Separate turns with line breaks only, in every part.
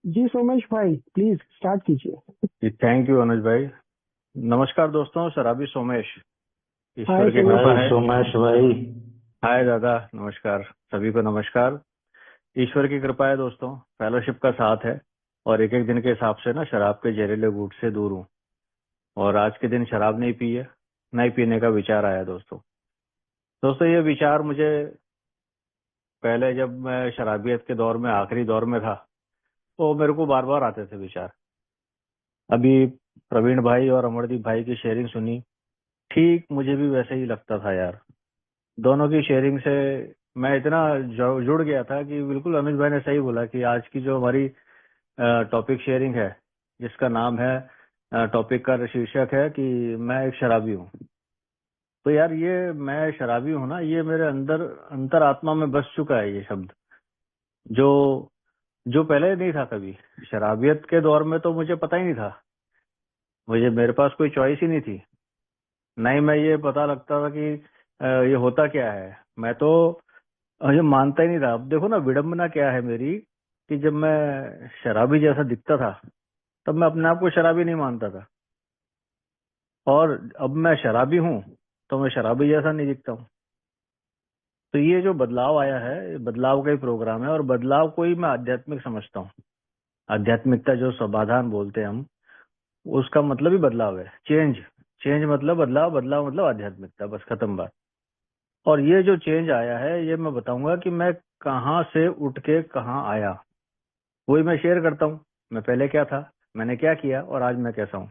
जी सोमेश भाई, please start कीजिए।
जी thank you अनुज भाई। नमस्कार दोस्तों, शराबी सोमेश।
हाय
ईश्वर की
सोमेश
कृपा
हाय
भाई।
है।
सोमेश भाई।
हाय दादा, नमस्कार। सभी को नमस्कार। ईश्वर की कृपा है दोस्तों, फेलोशिप का साथ है। और एक एक दिन के हिसाब से ना शराब के जहरीले घूंट से दूर हूँ। और आज के दिन शराब नहीं पी है, नहीं पीने का विचार आया दोस्तों। दोस्तों ये विचार मुझे पहले जब मैं शराबियत के दौर में, आखिरी दौर में था, तो मेरे को बार बार आते थे विचार। अभी प्रवीण भाई और अमरदीप भाई की शेयरिंग सुनी, ठीक मुझे भी वैसे ही लगता था यार। दोनों की शेयरिंग से मैं इतना जुड़ गया था कि बिल्कुल अनुज भाई ने सही बोला कि आज की जो हमारी टॉपिक शेयरिंग है, जिसका नाम है, टॉपिक का शीर्षक है कि मैं एक शराबी हूँ। तो यार ये मैं शराबी हूँ ना, ये मेरे अंदर अंतर आत्मा में बस चुका है ये शब्द। जो जो पहले नहीं था कभी। शराबियत के दौर में तो मुझे पता ही नहीं था। मेरे पास कोई चॉइस ही नहीं थी। नहीं, मैं ये पता लगता था कि ये होता क्या है। मैं तो ये मानता ही नहीं था। अब देखो ना विडंबना क्या है मेरी, कि जब मैं शराबी जैसा दिखता था, तब मैं अपने आप को शराबी नहीं मानता था। और अब मैं शराबी हूँ, तो मैं शराबी जैसा नहीं दिखता हूँ। तो ये जो बदलाव आया है, ये बदलाव का ही प्रोग्राम है, और बदलाव को ही मैं आध्यात्मिक समझता हूँ। आध्यात्मिकता जो समाधान बोलते हैं हम, उसका मतलब ही बदलाव है। चेंज। चेंज मतलब बदलाव, बदलाव मतलब आध्यात्मिकता, बस खत्म बात। और ये जो चेंज आया है, ये मैं बताऊंगा कि मैं कहाँ से उठ के कहाँ आया। वही मैं शेयर करता हूँ। मैं पहले क्या था, मैंने क्या किया, और आज मैं कैसा हूँ।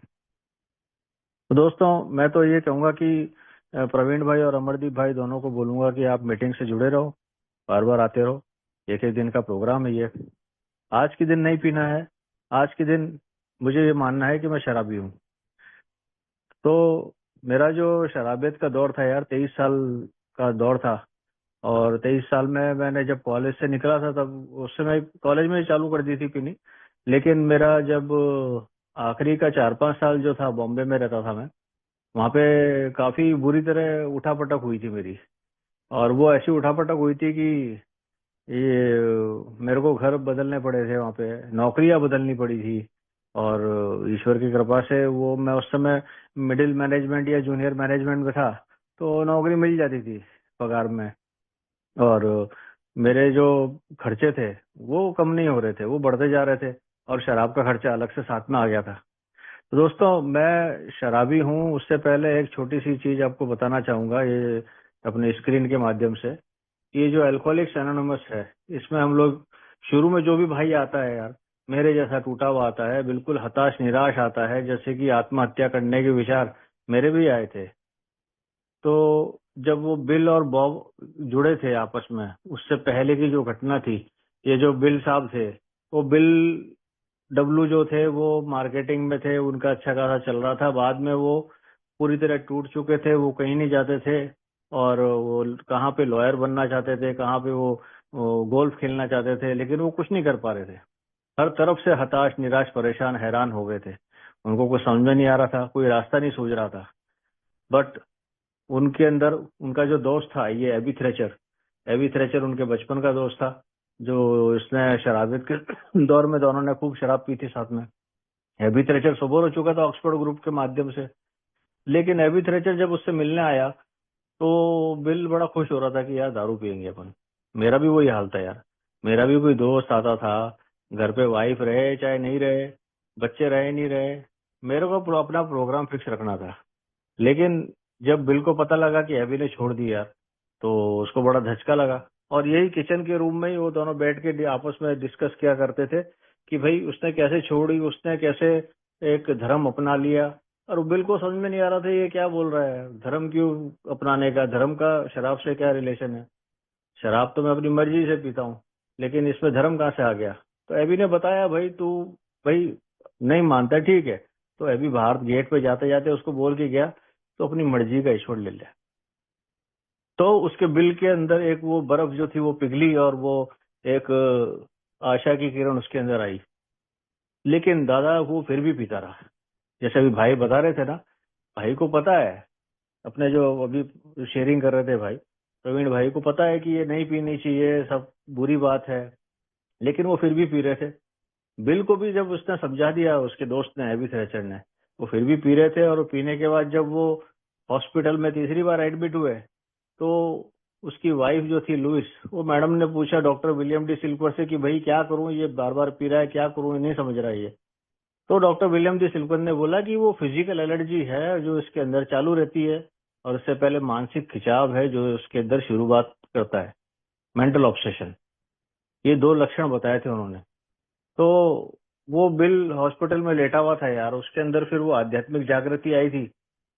तो दोस्तों मैं तो ये कहूंगा कि प्रवीण भाई और अमरदीप भाई दोनों को बोलूंगा कि आप मीटिंग से जुड़े रहो, बार बार आते रहो। एक एक दिन का प्रोग्राम है ये। आज के दिन नहीं पीना है। आज के दिन मुझे ये मानना है कि मैं शराबी हूँ। तो मेरा जो शराबियत का दौर था यार, 23 साल का दौर था। और 23 साल में मैंने जब कॉलेज से निकला था, तब उस समय कॉलेज में ही चालू कर दी थी पीनी। लेकिन मेरा जब आखिरी का 4-5 साल जो था, बॉम्बे में रहता था मैं, वहाँ पे काफी बुरी तरह उठापटक हुई थी मेरी। और वो ऐसी उठापटक हुई थी कि ये मेरे को घर बदलने पड़े थे, वहाँ पे नौकरियां बदलनी पड़ी थी। और ईश्वर की कृपा से वो, मैं उस समय मिडिल मैनेजमेंट या जूनियर मैनेजमेंट में था, तो नौकरी मिल जाती थी पगार में। और मेरे जो खर्चे थे वो कम नहीं हो रहे थे, वो बढ़ते जा रहे थे। और शराब का खर्चा अलग से साथ में आ गया था। तो दोस्तों मैं शराबी हूँ, उससे पहले एक छोटी सी चीज आपको बताना चाहूंगा, ये अपने स्क्रीन के माध्यम से। ये जो अल्कोहलिक्स एनोनिमस है, इसमें हम लोग, शुरू में जो भी भाई आता है यार, मेरे जैसा टूटा हुआ आता है, बिल्कुल हताश निराश आता है, जैसे कि आत्महत्या करने के विचार मेरे भी आए थे। तो जब वो बिल और बॉब जुड़े थे आपस में, उससे पहले की जो घटना थी, ये जो बिल साहब थे, वो बिल डब्लू जो थे वो मार्केटिंग में थे, उनका अच्छा खासा चल रहा था। बाद में वो पूरी तरह टूट चुके थे, वो कहीं नहीं जाते थे। और वो कहाँ पे लॉयर बनना चाहते थे, कहाँ पे वो गोल्फ खेलना चाहते थे, लेकिन वो कुछ नहीं कर पा रहे थे। हर तरफ से हताश निराश परेशान हैरान हो गए थे। उनको कुछ समझ में नहीं आ रहा था, कोई रास्ता नहीं सूझ रहा था। बट उनके अंदर उनका जो दोस्त था, ये एबी थ्रेचर, एबी थ्रेचर उनके बचपन का दोस्त था। जो इसने शराबियत के दौर में दोनों ने खूब शराब पी थी साथ में। एबी थ्रेचर सोबर हो चुका था ऑक्सफोर्ड ग्रुप के माध्यम से। लेकिन एबी थ्रेचर जब उससे मिलने आया, तो बिल बड़ा खुश हो रहा था कि यार दारू पियेंगे अपन। मेरा भी वही हाल था यार। मेरा भी कोई दोस्त आता था, घर पे वाइफ रहे चाहे नहीं रहे, बच्चे रहे नहीं रहे, मेरे को अपना प्रोग्राम फिक्स रखना था। लेकिन जब बिल को पता लगा कि एबी ने छोड़ दिया, तो उसको बड़ा धचका लगा। और यही किचन के रूम में ही वो दोनों बैठ के आपस में डिस्कस किया करते थे कि भाई उसने कैसे छोड़ी, उसने कैसे एक धर्म अपना लिया। और बिल को समझ में नहीं आ रहा था ये क्या बोल रहा है, धर्म क्यों अपनाने का, धर्म का शराब से क्या रिलेशन है। शराब तो मैं अपनी मर्जी से पीता हूँ, लेकिन इसमें धर्म कहाँ से आ गया। तो एबी ने बताया, भाई तू, भाई नहीं मानता ठीक है, तो एबी बाहर गेट पे जाते जाते उसको बोल के गया, तो अपनी मर्जी का ईश्वर ले ले। तो उसके बिल के अंदर एक वो बर्फ जो थी वो पिघली, और वो एक आशा की किरण उसके अंदर आई। लेकिन दादा वो फिर भी पीता रहा। जैसे अभी भाई बता रहे थे ना, भाई को पता है, अपने जो अभी शेयरिंग कर रहे थे भाई, प्रवीण भाई को पता है कि ये नहीं पीनी चाहिए, सब बुरी बात है। लेकिन वो फिर भी पी रहे थे। बिल को भी जब उसने समझा दिया, उसके दोस्त ने, एबी थ्रेचर ने, वो फिर भी पी रहे थे। और पीने के बाद जब वो हॉस्पिटल में तीसरी बार एडमिट हुए, तो उसकी वाइफ जो थी लुइस, वो मैडम ने पूछा डॉक्टर विलियम डी सिल्वर से कि भाई क्या करूं, ये बार बार पी रहा है, क्या करूं, ये नहीं समझ रहा है ये। तो डॉक्टर विलियम डी सिल्वर ने बोला कि वो फिजिकल एलर्जी है जो इसके अंदर चालू रहती है, और इससे पहले मानसिक खिंचाव है जो इसके अंदर शुरुआत करता है, मेंटल ऑब्सेशन। ये दो लक्षण बताए थे उन्होंने। तो वो बिल हॉस्पिटल में लेटा हुआ था यार, उसके अंदर फिर वो आध्यात्मिक जागृति आई थी,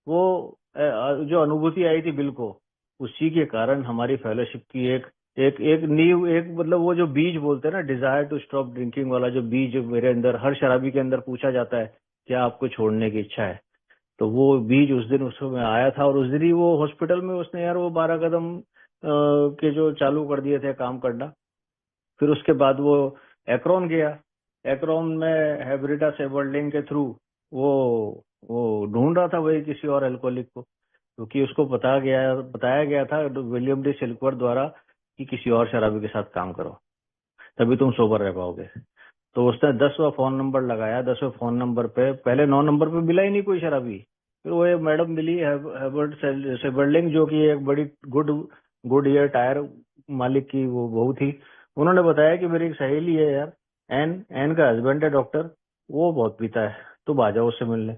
वो जो अनुभूति आई थी बिल को, उसी के कारण हमारी फेलोशिप की एक एक एक नींव, एक मतलब वो जो बीज बोलते हैं ना, डिजायर टू स्टॉप ड्रिंकिंग वाला जो बीज मेरे अंदर, हर शराबी के अंदर पूछा जाता है क्या आपको छोड़ने की इच्छा है, तो वो बीज उस दिन उसमें आया था। और उस दिन ही वो हॉस्पिटल में उसने यार वो 12 कदम के जो चालू कर दिए थे काम करना। फिर उसके बाद वो एक्रोन गया। एक्रोन में हेब्रिडा सेबरलिंग के थ्रू वो वो ढूंढ रहा था वही किसी और अल्कोहलिक को, क्योंकि उसको बताया गया था विलियम डी सिल्वर द्वारा कि किसी और शराबी के साथ काम करो, तभी तुम सोबर रह पाओगे। तो उसने 10वां फोन नंबर लगाया। 10वें फोन नंबर पे, पहले 9 नंबर पे मिला ही नहीं कोई शराबी। फिर वो एक मैडम मिली, हेबर्ट सेबरलिंग, जो कि एक बड़ी गुड गुड ईयर टायर मालिक की वो बहू थी। उन्होंने बताया कि मेरी एक सहेली है यार, एन एन का हस्बैंड है डॉक्टर, वो बहुत पीता है, तो आ जाओ उससे मिलने।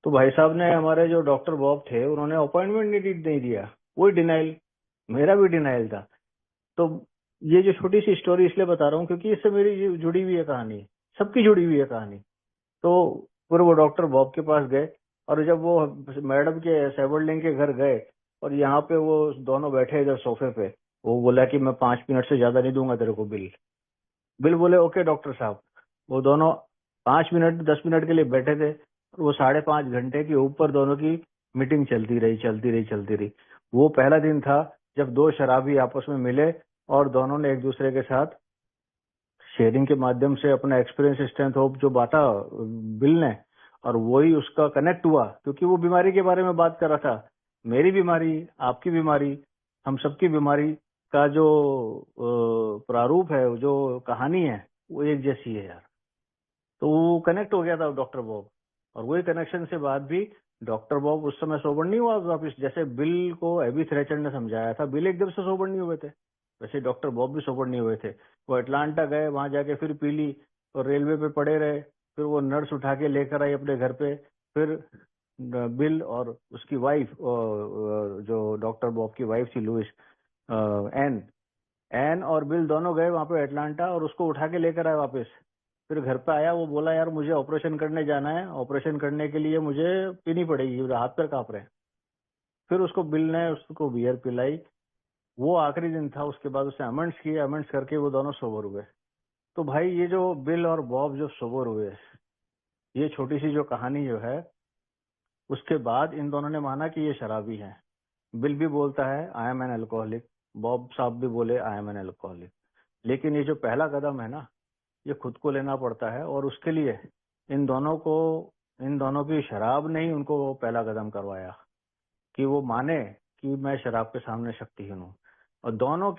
तो भाई साहब ने, हमारे जो डॉक्टर बॉब थे, उन्होंने अपॉइंटमेंट नहीं दिया। वही डिनाइल, मेरा भी डिनाइल था। तो ये जो छोटी सी स्टोरी इसलिए बता रहा हूँ क्योंकि इससे मेरी जुड़ी हुई है कहानी, सबकी जुड़ी हुई है कहानी। तो फिर वो डॉक्टर बॉब के पास गए, और जब वो मैडम के सेबरलिंग के घर गए, और यहाँ पे वो दोनों बैठे इधर सोफे पे, वो बोला कि मैं 5 मिनट से ज्यादा नहीं दूंगा तेरे को बिल। बिल बोले ओके डॉक्टर साहब। वो दोनों 5 मिनट 10 मिनट के लिए बैठे थे, और वो 5.5 घंटे के ऊपर दोनों की मीटिंग चलती रही। वो पहला दिन था जब दो शराबी आपस में मिले, और दोनों ने एक दूसरे के साथ शेयरिंग के माध्यम से अपना एक्सपीरियंस, स्ट्रेंथ, होप जो बांटा बिल ने, और वही उसका कनेक्ट हुआ, क्योंकि वो बीमारी के बारे में बात कर रहा था। मेरी बीमारी, आपकी बीमारी, हम सबकी बीमारी का जो प्रारूप है, जो कहानी है, वो एक जैसी है यार। तो वो कनेक्ट हो गया था डॉक्टर बॉब, और वही कनेक्शन से बाद भी डॉक्टर बॉब उस समय सोबर नहीं हुआ वापिस। जैसे बिल को एबी थ्रेचर ने समझाया था, बिल एकदम से सोबर नहीं हुए थे, वैसे डॉक्टर बॉब भी सोबर नहीं हुए थे। वो अटलांटा गए, वहां जाके फिर पी ली, और रेलवे पे पड़े रहे। फिर वो नर्स उठा के लेकर आई अपने घर पे। फिर बिल और उसकी वाइफ, जो डॉक्टर बॉब की वाइफ थी लुइस, एन एन और बिल दोनों गए वहां पे अटलांटा, और उसको उठा के लेकर आए वापस। फिर घर पे आया, वो बोला यार मुझे ऑपरेशन करने जाना है, ऑपरेशन करने के लिए मुझे पीनी पड़ेगी, हाथ पैर कांप रहे हैं। फिर उसको बिल ने उसको बियर पिलाई। वो आखिरी दिन था, उसके बाद उसने अमेंड्स किए, अमेंड्स करके वो दोनों सोबर हुए। तो भाई ये जो बिल और बॉब जो सोबर हुए, ये छोटी सी जो कहानी जो है, उसके बाद इन दोनों ने माना कि ये शराबी हैं। बिल भी बोलता है I am an alcoholic, Bob साहब भी बोले आई एम एन अल्कोहलिक। लेकिन ये जो पहला कदम है ना, ये खुद को लेना पड़ता है, और उसके लिए इन दोनों को, इन दोनों की शराब ने ही उनको पहला कदम करवाया कि वो माने कि मैं शराब के सामने शक्तिहीन हूँ। और दोनों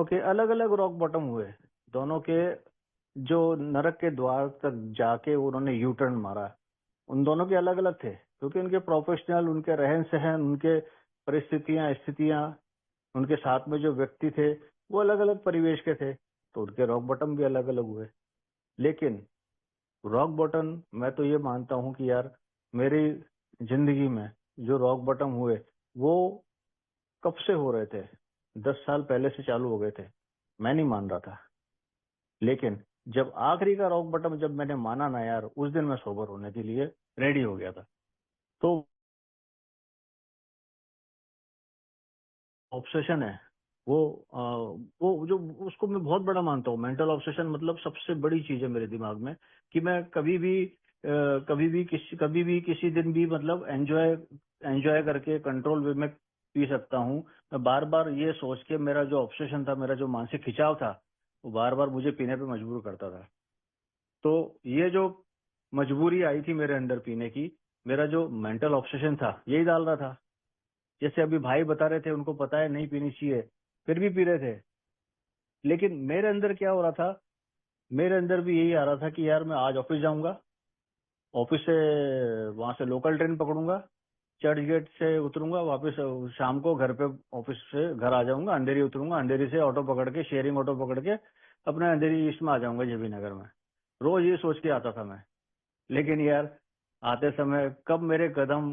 के अलग अलग रॉक बॉटम हुए। दोनों के जो नरक के द्वार तक जाके उन्होंने यू टर्न मारा, उन दोनों के अलग अलग थे, क्योंकि उनके प्रोफेशनल, उनके रहन सहन, उनके परिस्थितियां, स्थितियां, उनके साथ में जो व्यक्ति थे, वो अलग अलग परिवेश के थे, तो उनके रॉक बॉटम भी अलग अलग हुए। लेकिन रॉक बॉटम, मैं तो ये मानता हूँ कि यार मेरी जिंदगी में जो रॉक बॉटम हुए, वो कब से हो रहे थे, 10 साल पहले से चालू हो गए थे। मैं नहीं मान रहा था, लेकिन जब आखिरी का रॉक बॉटम जब मैंने माना ना यार, उस दिन मैं सोबर होने के लिए रेडी हो गया था। तो ऑब्सेशन है वो, वो जो, उसको मैं बहुत बड़ा मानता हूँ। मेंटल ऑब्सेशन मतलब सबसे बड़ी चीज है मेरे दिमाग में, कि मैं कभी भी किसी दिन भी मतलब एंजॉय एंजॉय करके कंट्रोल वे में पी सकता हूँ। मैं बार बार ये सोच के, मेरा जो ऑब्सेशन था, मेरा जो मानसिक खिंचाव था, वो बार बार मुझे पीने पे मजबूर करता था। तो ये जो मजबूरी आई थी मेरे अंदर पीने की, मेरा जो मेंटल ऑब्सेशन था यही डाल रहा था। जैसे अभी भाई बता रहे थे, उनको पता है नहीं पीनी चाहिए, फिर भी पी रहे थे। लेकिन मेरे अंदर क्या हो रहा था, मेरे अंदर भी यही आ रहा था कि यार मैं आज ऑफिस जाऊंगा, ऑफिस से वहां से लोकल ट्रेन पकड़ूंगा, चर्च गेट से उतरूंगा, वापस शाम को घर पे ऑफिस से घर आ जाऊंगा, अंधेरी उतरूंगा, अंधेरी से ऑटो पकड़ के, शेयरिंग ऑटो पकड़ के अपने अंधेरी ईस्ट में आ जाऊंगा, जेबी नगर में। रोज ये सोच के आता था मैं। लेकिन यार आते समय कब मेरे कदम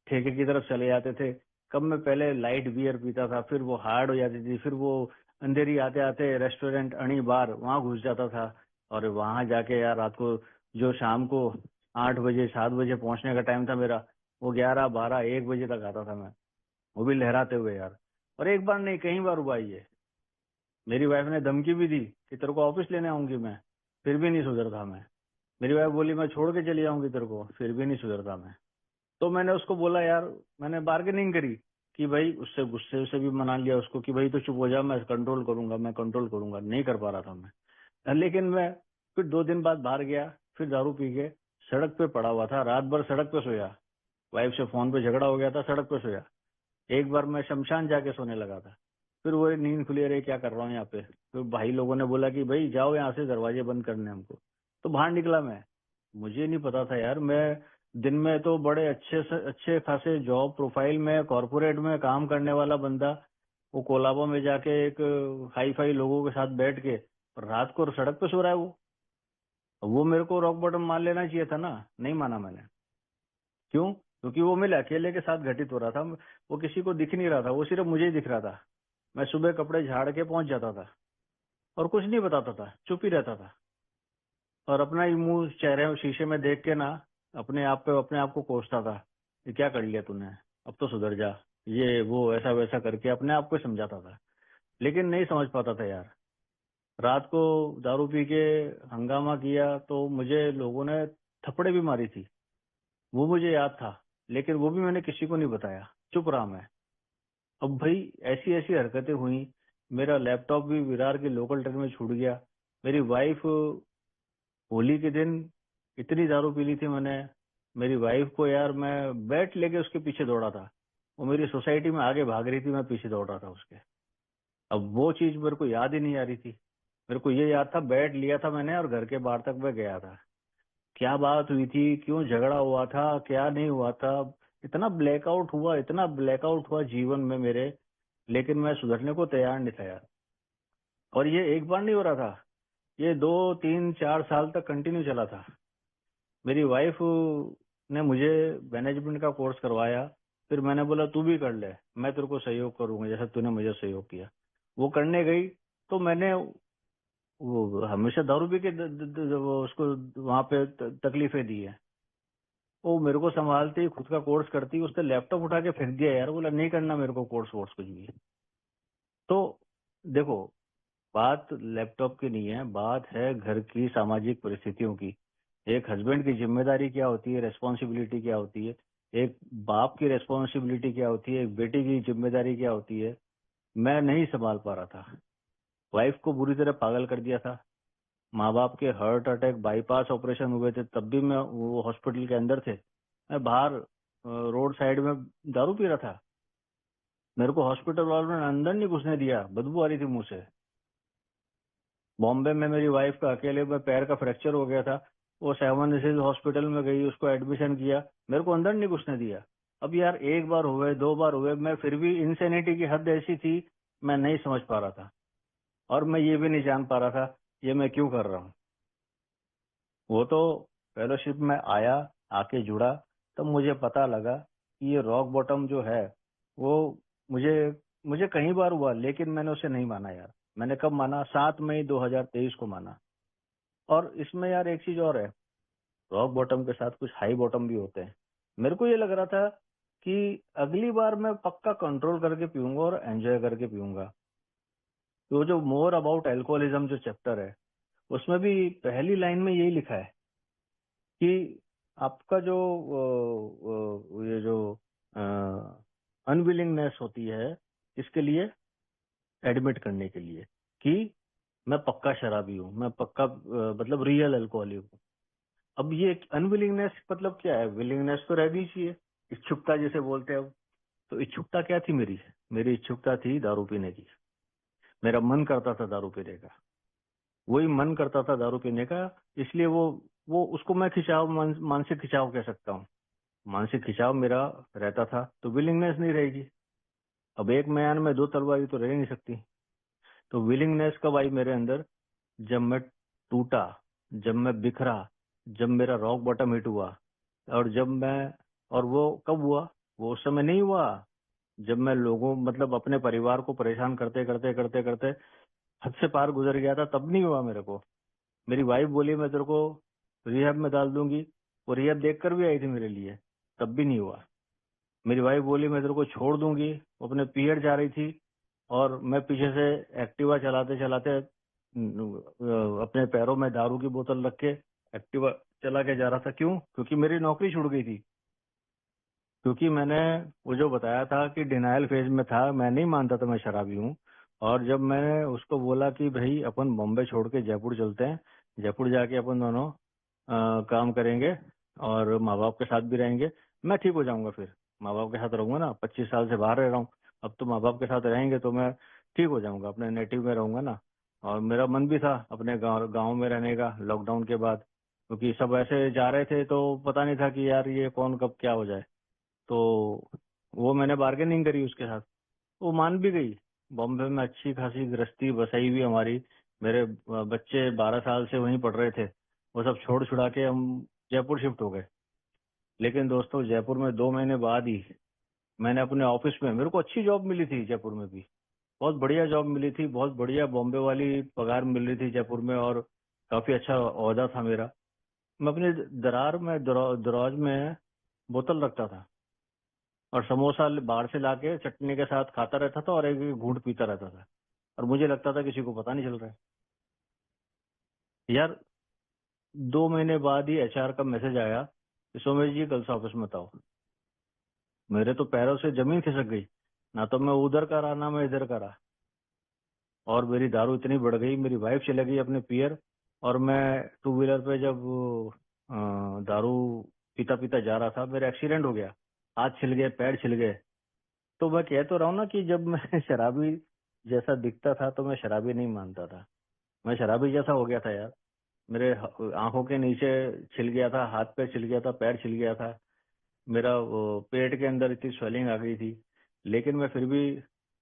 ठेके की तरफ चले जाते थे, कब मैं पहले लाइट बियर पीता था, फिर वो हार्ड हो जाती थी, फिर वो अंधेरी आते आते रेस्टोरेंट अणी बार वहां घुस जाता था। और वहां जाके यार रात को, जो शाम को 8 बजे 7 बजे पहुंचने का टाइम था मेरा, वो 11 12 1 बजे तक आता था मैं, वो भी लहराते हुए यार। और एक बार नहीं, कई बार हुआ ये। मेरी वाइफ ने धमकी भी दी कि तेरे को ऑफिस लेने आऊंगी मैं, फिर भी नहीं सुधरता मैं। मेरी वाइफ बोली मैं छोड़ के चली आऊंगी तेरे को, फिर भी नहीं सुधरता मैं। तो मैंने उसको बोला यार, मैंने बार्गेनिंग करी कि भाई, उससे गुस्से से भी मना लिया उसको कि भाई तो चुप हो जा, मैं कंट्रोल करूंगा, मैं कंट्रोल करूंगा। नहीं कर पा रहा था मैं। लेकिन मैं फिर 2 दिन बाद बाहर गया, फिर दारू पी के सड़क पे पड़ा हुआ था, रात भर सड़क पे सोया। वाइफ से फोन पे झगड़ा हो गया था, सड़क पे सोया। एक बार मैं शमशान जाके सोने लगा था। फिर वो नींद खुली, अरे क्या कर रहा हूँ यहाँ पे। फिर भाई लोगों ने बोला कि भाई जाओ यहाँ से, दरवाजे बंद करने हमको। तो बाहर निकला मैं। मुझे नहीं पता था यार, मैं दिन में तो बड़े अच्छे से अच्छे खासे जॉब प्रोफाइल में कॉरपोरेट में काम करने वाला बंदा, वो कोलाबा में जाके एक हाई फाई लोगों के साथ बैठ के रात को सड़क पे सो रहा है वो मेरे को रॉक बॉटम मान लेना चाहिए था ना, नहीं माना मैंने। क्यों? क्योंकि वो मेरे अकेले के साथ घटित हो रहा था, वो किसी को दिख नहीं रहा था, वो सिर्फ मुझे ही दिख रहा था। मैं सुबह कपड़े झाड़ के पहुंच जाता था और कुछ नहीं बताता था, चुप ही रहता था। और अपना ही मुंह चेहरे शीशे में देख के ना, अपने आप को कोसता था, ये क्या कर लिया तूने, अब तो सुधर जा, ये वो ऐसा वैसा करके अपने आप को समझाता था। लेकिन नहीं समझ पाता था यार। रात को दारू पी के हंगामा किया तो मुझे लोगों ने थप्पड़े भी मारी थी, वो मुझे याद था। लेकिन वो भी मैंने किसी को नहीं बताया, चुप रहा मैं। अब भाई ऐसी ऐसी हरकतें हुई। मेरा लैपटॉप भी विरार की लोकल ट्रेन में छूट गया। मेरी वाइफ, होली के दिन इतनी दारू पी ली थी मैंने। मेरी वाइफ को यार मैं बैट लेके उसके पीछे दौड़ा था, वो मेरी सोसाइटी में आगे भाग रही थी, मैं पीछे दौड़ रहा था उसके। अब वो चीज मेरे को याद ही नहीं आ रही थी। मेरे को ये याद था, बैट लिया था मैंने और घर के बाहर तक मैं गया था। क्या बात हुई थी, क्यों झगड़ा हुआ था, क्या नहीं हुआ था। इतना ब्लैकआउट हुआ, इतना ब्लैकआउट हुआ जीवन में मेरे। लेकिन मैं सुधरने को तैयार नहीं था यार। और ये एक बार नहीं हो रहा था, ये 2 3 4 साल तक कंटिन्यू चला था। मेरी वाइफ ने मुझे मैनेजमेंट का कोर्स करवाया। फिर मैंने बोला तू भी कर ले, मैं तेरे को सहयोग करूंगा जैसा तूने मुझे सहयोग किया। वो करने गई तो मैंने, वो हमेशा दारू पी के वो उसको वहां पे तकलीफें दी है। वो मेरे को संभालती, खुद का कोर्स करती, उसने लैपटॉप उठा के फेंक दिया यार, बोला नहीं करना मेरे को कोर्स वोर्स कुछ भी। तो देखो, बात लैपटॉप की नहीं है, बात है घर की सामाजिक परिस्थितियों की। एक हस्बैंड की जिम्मेदारी क्या होती है, रेस्पॉन्सिबिलिटी क्या होती है, एक बाप की रेस्पॉन्सिबिलिटी क्या होती है, एक बेटी की जिम्मेदारी क्या होती है। मैं नहीं संभाल पा रहा था। वाइफ को बुरी तरह पागल कर दिया था। माँ बाप के हार्ट अटैक बाईपास ऑपरेशन हुए थे, तब भी मैं वो हॉस्पिटल के अंदर थे, मैं बाहर रोड साइड में दारू पी रहा था। मेरे को हॉस्पिटल वालों ने अंदर नहीं घुसने दिया, बदबू आ रही थी मुंह से। बॉम्बे में मेरी वाइफ का अकेले में पैर का फ्रैक्चर हो गया था, वो 7 हॉस्पिटल में गई, उसको एडमिशन किया, मेरे को अंदर नहीं घुसने दिया। अब यार एक बार हुए, 2 बार हुए, मैं फिर भी इंसेनिटी की हद ऐसी थी, मैं नहीं समझ पा रहा था। और मैं ये भी नहीं जान पा रहा था ये मैं क्यों कर रहा हूँ। वो तो फेलोशिप में आया, आके जुड़ा, तब मुझे पता लगा कि ये रॉक बॉटम जो है वो मुझे मुझे कई बार हुआ, लेकिन मैंने उसे नहीं माना यार। मैंने कब माना? 7 मई 2023 को माना। और इसमें यार एक चीज और है, रॉक बॉटम के साथ कुछ हाई बॉटम भी होते हैं। मेरे को ये लग रहा था कि अगली बार मैं पक्का कंट्रोल करके पीऊंगा और एंजॉय करके पीऊंगा। तो जो मोर अबाउट एल्कोहलिज्म जो चैप्टर है, उसमें भी पहली लाइन में यही लिखा है कि आपका जो ये जो अनविलिंगनेस होती है, इसके लिए, एडमिट करने के लिए कि मैं पक्का शराबी हूँ, मैं पक्का मतलब रियल अल्कोहलिक हूँ। अब ये अनविलिंगनेस मतलब क्या है? विलिंगनेस तो रहनी चाहिए, इच्छुकता जिसे बोलते हैं। तो इच्छुकता क्या थी मेरी? मेरी इच्छुकता थी दारू पीने की। मेरा मन करता था दारू पीने का। वही मन करता था दारू पीने का। इसलिए वो उसको मैं खिंचाव, मानसिक खिंचाव कह सकता हूँ। मानसिक खिंचाव मेरा रहता था, तो विलिंगनेस नहीं रहेगी। अब एक म्यान में दो तलवारी तो रह नहीं सकती। तो विलिंगनेस कब आई मेरे अंदर? जब मैं टूटा, जब मैं बिखरा, जब मेरा रॉक बॉटम हिट हुआ। और जब मैं और वो कब हुआ? वो उस समय नहीं हुआ जब मैं लोगों, मतलब अपने परिवार को परेशान करते करते करते करते हद से पार गुजर गया था, तब नहीं हुआ मेरे को। मेरी वाइफ बोली मैं तेरे को रिहैब में डाल दूंगी, वो रिहैब देख कर भी आई थी मेरे लिए, तब भी नहीं हुआ। मेरी वाइफ बोली मैं तेरे को छोड़ दूंगी, वो अपने पीरियड जा रही थी, और मैं पीछे से एक्टिवा चलाते चलाते अपने पैरों में दारू की बोतल रख के एक्टिवा चला के जा रहा था। क्यों? क्योंकि मेरी नौकरी छूट गई थी। क्योंकि मैंने वो जो बताया था कि डिनायल फेज में था, मैं नहीं मानता था मैं शराबी हूँ। और जब मैंने उसको बोला कि भाई अपन बॉम्बे छोड़ के जयपुर चलते हैं, जयपुर जाके अपन दोनों काम करेंगे और माँ बाप के साथ भी रहेंगे, मैं ठीक हो जाऊंगा। फिर माँ बाप के साथ रहूंगा ना, 25 साल से बाहर रह रहा हूँ, अब तो माँ बाप के साथ रहेंगे तो मैं ठीक हो जाऊंगा, अपने नेटिव में रहूंगा ना। और मेरा मन भी था अपने गाँव गाँव में रहने का लॉकडाउन के बाद, क्योंकि सब ऐसे जा रहे थे तो पता नहीं था कि यार ये कौन कब क्या हो जाए। तो वो मैंने बार्गेनिंग करी उसके साथ, वो मान भी गई। बॉम्बे में अच्छी खासी गृहस्थी बसाई हुई हमारी। मेरे बच्चे 12 साल से वहीं पढ़ रहे थे, वो सब छोड़ छुड़ा के हम जयपुर शिफ्ट हो गए। लेकिन दोस्तों जयपुर में 2 महीने बाद ही मैंने अपने ऑफिस में, मेरे को अच्छी जॉब मिली थी जयपुर में भी, बहुत बढ़िया जॉब मिली थी, बहुत बढ़िया बॉम्बे वाली पगार मिल रही थी जयपुर में, और काफी अच्छा ओहदा था मेरा। मैं अपने दरार में दराज में बोतल रखता था, और समोसा बाहर से लाके चटनी के साथ खाता रहता था, और एक एक घूंट पीता रहता था, और मुझे लगता था किसी को पता नहीं चल रहा है। यार 2 महीने बाद ही एचआर का मैसेज आया कि सोमेश जी कल से ऑफिस मत आओ। मेरे तो पैरों से जमीन खिसक गई, ना तो मैं उधर का रहा ना मैं इधर का रहा। और मेरी दारू इतनी बढ़ गई, मेरी वाइफ चले गई अपने पियर, और मैं टू व्हीलर पे जब दारू पीता पीता जा रहा था, मेरा एक्सीडेंट हो गया, हाथ छिल गए, पैर छिल गए। तो मैं कह तो रहा हूँ ना कि जब मैं शराबी जैसा दिखता था तो मैं शराबी नहीं मानता था, मैं शराबी जैसा हो गया था यार। मेरे आंखों के नीचे छिल गया था, हाथ पे छिल गया था, पैर छिल गया था, मेरा वो पेट के अंदर इतनी स्वेलिंग आ गई थी। लेकिन मैं फिर भी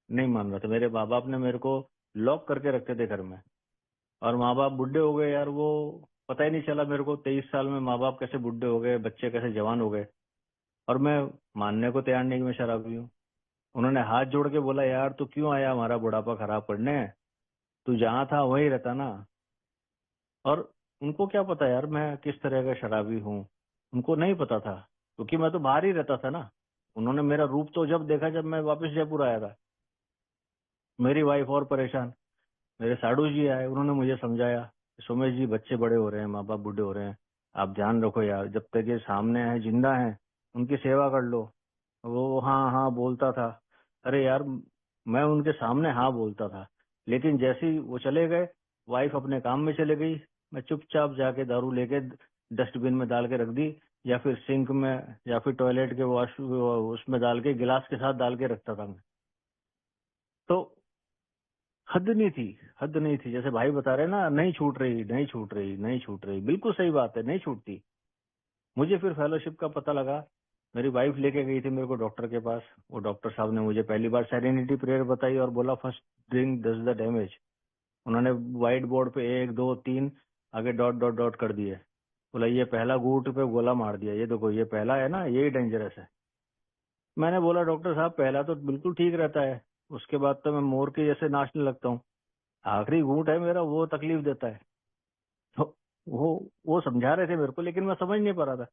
नहीं मान रहा था। मेरे माँ बाप ने मेरे को लॉक करके रखते थे घर में, और माँ बाप बुढ़े हो गए यार, वो पता ही नहीं चला मेरे को, 23 साल में माँ बाप कैसे बुढ़े हो गए, बच्चे कैसे जवान हो गए। और मैं मानने को तैयार नहीं कि मैं शराबी हूँ। उन्होंने हाथ जोड़ के बोला यार तू क्यों आया हमारा बुढ़ापा खराब करने, तू जहाँ था वहीं रहता ना। और उनको क्या पता यार मैं किस तरह का शराबी हूँ, उनको नहीं पता था, क्योंकि मैं तो बाहर ही रहता था ना। उन्होंने मेरा रूप तो जब देखा जब मैं वापस जयपुर आया था। मेरी वाइफ और परेशान, मेरे साडू जी आए, उन्होंने मुझे समझाया, सोमेश जी बच्चे बड़े हो रहे हैं, माँ बाप बूढ़े हो रहे हैं, आप ध्यान रखो यार, जब तक ये सामने है जिंदा है उनकी सेवा कर लो। वो हाँ हाँ बोलता था। अरे यार मैं उनके सामने हाँ बोलता था, लेकिन जैसे ही वो चले गए, वाइफ अपने काम में चले गई, मैं चुपचाप जाके दारू लेके डस्टबिन में डाल के रख दी, या फिर सिंक में, या फिर टॉयलेट के वॉश उसमें डाल के गिलास के साथ डाल के रखता था मैं। तो हद नहीं थी, हद नहीं थी। जैसे भाई बता रहे ना, नहीं छूट रही, नहीं छूट रही, नहीं छूट रही, बिल्कुल सही बात है, नहीं छूटती। मुझे फिर फेलोशिप का पता लगा, मेरी वाइफ लेके गई थी मेरे को डॉक्टर के पास। वो डॉक्टर साहब ने मुझे पहली बार सेरेनिटी प्रेयर बताई और बोला first drink does the damage. उन्होंने व्हाइट बोर्ड पे 1 2 3 आगे डॉट डॉट डॉट कर दिए। बोला ये पहला घूंट पे गोला मार दिया, ये देखो ये पहला है ना, यही डेंजरस है। मैंने बोला डॉक्टर साहब पहला तो बिल्कुल ठीक रहता है, उसके बाद तो मैं मोर के जैसे नाचने लगता हूँ, आखिरी घूंट है मेरा वो तकलीफ देता है। तो वो समझा रहे थे मेरे को, लेकिन मैं समझ नहीं पा रहा था,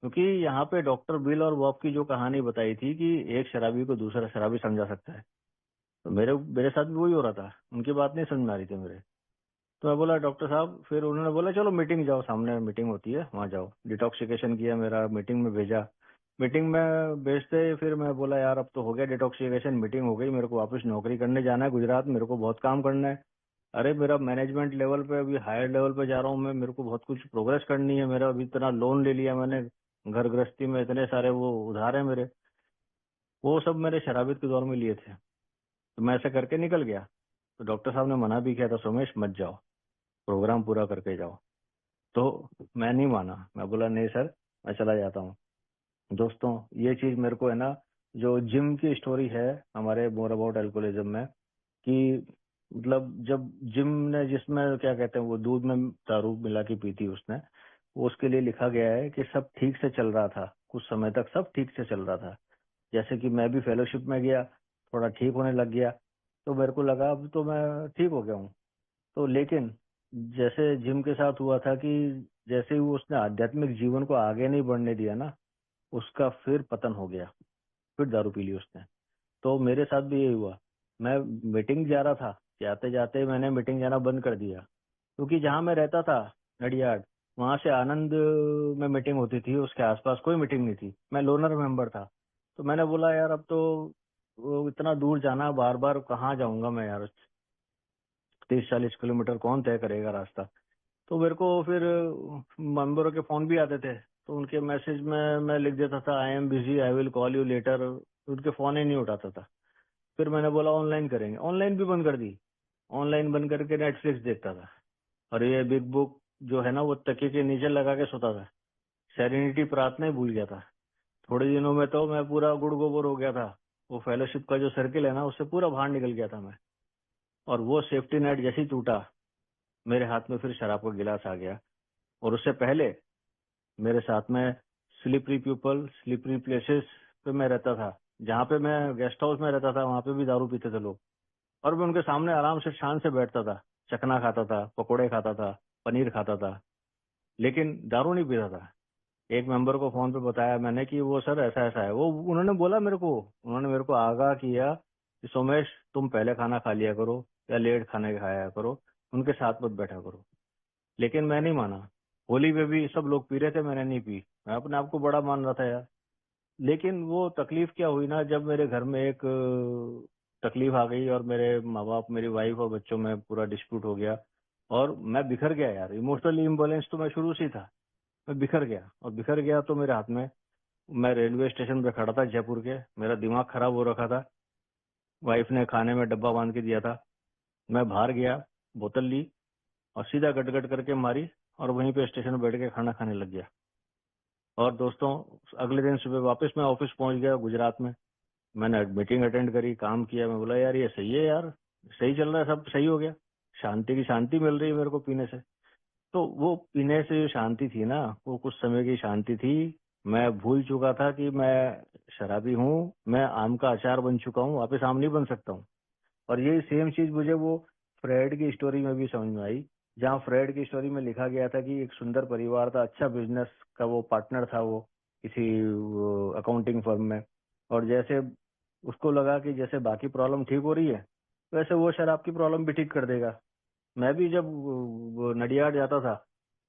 क्योंकि यहाँ पे डॉक्टर बिल और बॉब की जो कहानी बताई थी कि एक शराबी को दूसरा शराबी समझा सकता है, तो मेरे मेरे साथ भी वही हो रहा था, उनकी बात नहीं समझ में आ रही थी मेरे। तो मैं बोला डॉक्टर साहब, फिर उन्होंने बोला चलो मीटिंग जाओ, सामने मीटिंग होती है वहां जाओ, डिटॉक्सिकेशन किया, मेरा मीटिंग में भेजा। मीटिंग में भेजते फिर मैं बोला यार अब तो हो गया डिटॉक्सिकेशन, मीटिंग हो गई, मेरे को वापस नौकरी करने जाना है गुजरात, मेरे को बहुत काम करना है। अरे मेरा मैनेजमेंट लेवल पे अभी हायर लेवल पे जा रहा हूँ मैं, मेरे को बहुत कुछ प्रोग्रेस करनी है, मेरा अभी इतना लोन ले लिया मैंने, घर गृहस्थी में इतने सारे वो उधार है मेरे, वो सब मेरे शराबित के दौर में लिए थे। तो मैं ऐसा करके निकल गया। तो डॉक्टर साहब ने मना भी किया था सोमेश मत जाओ। प्रोग्राम पूरा करके जाओ। तो मैं नहीं माना, मैं बोला नहीं सर, मैं चला जाता हूँ। दोस्तों ये चीज मेरे को है ना, जो जिम की स्टोरी है हमारे मोर अबाउट एल्कोहलिज्म में, कि मतलब जब जिम ने, जिसमें क्या कहते हैं वो दूध में दारू मिला के पी थी उसने, वो उसके लिए लिखा गया है कि सब ठीक से चल रहा था, कुछ समय तक सब ठीक से चल रहा था। जैसे कि मैं भी फेलोशिप में गया, थोड़ा ठीक होने लग गया, तो मेरे को लगा अब तो मैं ठीक हो गया हूँ। तो लेकिन जैसे जिम के साथ हुआ था कि जैसे ही वो उसने आध्यात्मिक जीवन को आगे नहीं बढ़ने दिया ना, उसका फिर पतन हो गया, फिर दारू पी ली उसने। तो मेरे साथ भी यही हुआ। मैं मीटिंग जा रहा था, जाते जाते मैंने मीटिंग जाना बंद कर दिया, क्योंकि जहां मैं रहता था, नडियाड, वहां से आनंद में मीटिंग होती थी, उसके आसपास कोई मीटिंग नहीं थी, मैं लोनर मेंबर था। तो मैंने बोला यार अब तो वो इतना दूर जाना, बार बार कहाँ जाऊंगा मैं यार, 30-40 किलोमीटर कौन तय करेगा रास्ता। तो मेरे को फिर मेंबरों के फोन भी आते थे, तो उनके मैसेज में मैं लिख देता था I am busy, I will call you later. उनके फोन ही नहीं उठाता था। फिर मैंने बोला ऑनलाइन करेंगे, ऑनलाइन भी बंद कर दी। ऑनलाइन बंद करके नेटफ्लिक्स देखता था, और ये बिग बुक जो है ना वो तकिए के नीचे लगा के सोता था। सेरेनिटी प्रार्थना ही भूल गया था। थोड़े दिनों में तो मैं पूरा गुड़ गोबर हो गया था। वो फेलोशिप का जो सर्किल है ना, उससे पूरा बाहर निकल गया था मैं। और वो सेफ्टी नेट जैसे ही टूटा, मेरे हाथ में फिर शराब का गिलास आ गया। और उससे पहले मेरे साथ में स्लिपरी पीपल, स्लिपरी प्लेसेस पे मैं रहता था। जहाँ पे मैं गेस्ट हाउस में रहता था, वहां पे भी दारू पीते थे लोग, और मैं उनके सामने आराम से शान से बैठता था, चखना खाता था, पकोड़े खाता था, पनीर खाता था, लेकिन दारू नहीं पीता था। एक मेंबर को फोन पे बताया मैंने कि वो सर ऐसा ऐसा है, वो उन्होंने बोला मेरे को, उन्होंने मेरे को आगाह किया कि सोमेश तुम पहले खाना खा लिया करो या लेट खाने खाया करो, उनके साथ मत बैठा करो। लेकिन मैं नहीं माना। होली पे भी सब लोग पी रहे थे, मैंने नहीं पी, मैं अपने आप को बड़ा मान रहा था यार। लेकिन वो तकलीफ क्या हुई ना, जब मेरे घर में एक तकलीफ आ गई, और मेरे माँ बाप, मेरी वाइफ और बच्चों में पूरा डिस्प्यूट हो गया, और मैं बिखर गया यार। इमोशनली इम्बैलेंस तो मैं शुरू से ही था, मैं बिखर गया, और बिखर गया तो मेरे हाथ में, मैं रेलवे स्टेशन पे खड़ा था जयपुर के, मेरा दिमाग खराब हो रखा था। वाइफ ने खाने में डब्बा बांध के दिया था, मैं बाहर गया, बोतल ली और सीधा गटगट करके मारी, और वहीं पे स्टेशन में बैठ के खाना खाने लग गया। और दोस्तों अगले दिन सुबह वापस मैं ऑफिस पहुंच गया गुजरात में। मैंने मीटिंग अटेंड करी, काम किया, मैं बोला यार ये सही है यार, सही चल रहा है, सब सही हो गया, शांति की शांति मिल रही है मेरे को पीने से। तो वो पीने से जो शांति थी ना, वो कुछ समय की शांति थी। मैं भूल चुका था कि मैं शराबी हूँ, मैं आम का अचार बन चुका हूँ, वापस आम नहीं बन सकता हूँ। और यही सेम चीज मुझे वो फ्रेड की स्टोरी में भी समझ में आई, जहाँ फ्रेड की स्टोरी में लिखा गया था कि एक सुंदर परिवार था, अच्छा बिजनेस का वो पार्टनर था, वो किसी अकाउंटिंग फर्म में। और जैसे उसको लगा कि जैसे बाकी प्रॉब्लम ठीक हो रही है, वैसे वो शराब की प्रॉब्लम भी ठीक कर देगा। मैं भी जब वो नडियाड जाता था,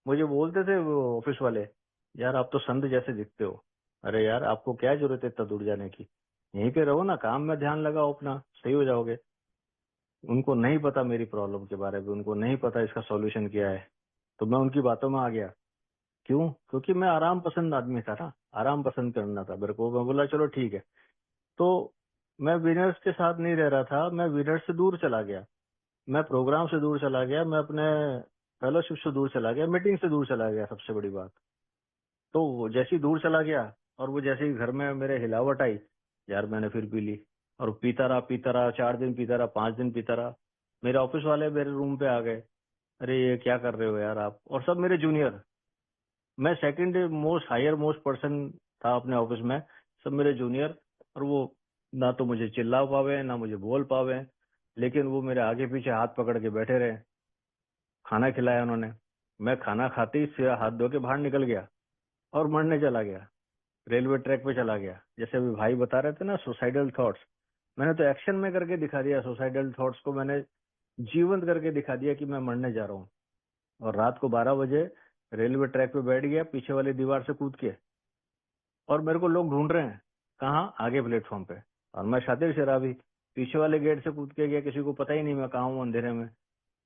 मुझे बोलते थे वो ऑफिस वाले, यार आप तो संत जैसे दिखते हो। अरे यार आपको क्या जरूरत है इतना दूर जाने की, यहीं पे रहो ना, काम में ध्यान लगाओ अपना, सही हो जाओगे। उनको नहीं पता मेरी प्रॉब्लम के बारे में, उनको नहीं पता इसका सॉल्यूशन क्या है। तो मैं उनकी बातों में आ गया। क्यों? क्योंकि मैं आराम पसंद आदमी था ना, आराम पसंद करना था मेरे को। मैं बोला चलो ठीक है। तो मैं विनर्स के साथ नहीं रह रहा था, मैं विनर्स से दूर चला गया, मैं प्रोग्राम से दूर चला गया, मैं अपने फेलोशिप से दूर चला गया, मीटिंग से दूर चला गया, सबसे बड़ी बात। तो वो जैसे ही दूर चला गया, और वो जैसे ही घर में मेरे हिलावट आई, यार मैंने फिर पी ली। और पीता रहा, 4 दिन पीता रहा, 5 दिन पीता रहा। मेरे ऑफिस वाले मेरे रूम पे आ गए, अरे ये क्या कर रहे हो यार आप, और सब मेरे जूनियर। मैं second most higher most person था अपने ऑफिस में, सब मेरे जूनियर। और वो ना तो मुझे चिल्ला पावे, ना मुझे बोल पावे, लेकिन वो मेरे आगे पीछे हाथ पकड़ के बैठे रहे। खाना खिलाया उन्होंने, मैं खाना खाते ही सिरा हाथ धो के बाहर निकल गया, और मरने चला गया, रेलवे ट्रैक पे चला गया। जैसे अभी भाई बता रहे थे ना सुसाइडल थॉट्स, मैंने तो एक्शन में करके दिखा दिया, सुसाइडल थॉट्स को मैंने जीवंत करके दिखा दिया कि मैं मरने जा रहा हूँ। और रात को 12 बजे रेलवे ट्रैक पे बैठ गया, पीछे वाली दीवार से कूद के, और मेरे को लोग ढूंढ रहे हैं कहाँ, आगे प्लेटफॉर्म पे। और मैं शातिर शराबी पीछे वाले गेट से कूद के गया, किसी को पता ही नहीं मैं कहाँ हूँ अंधेरे में।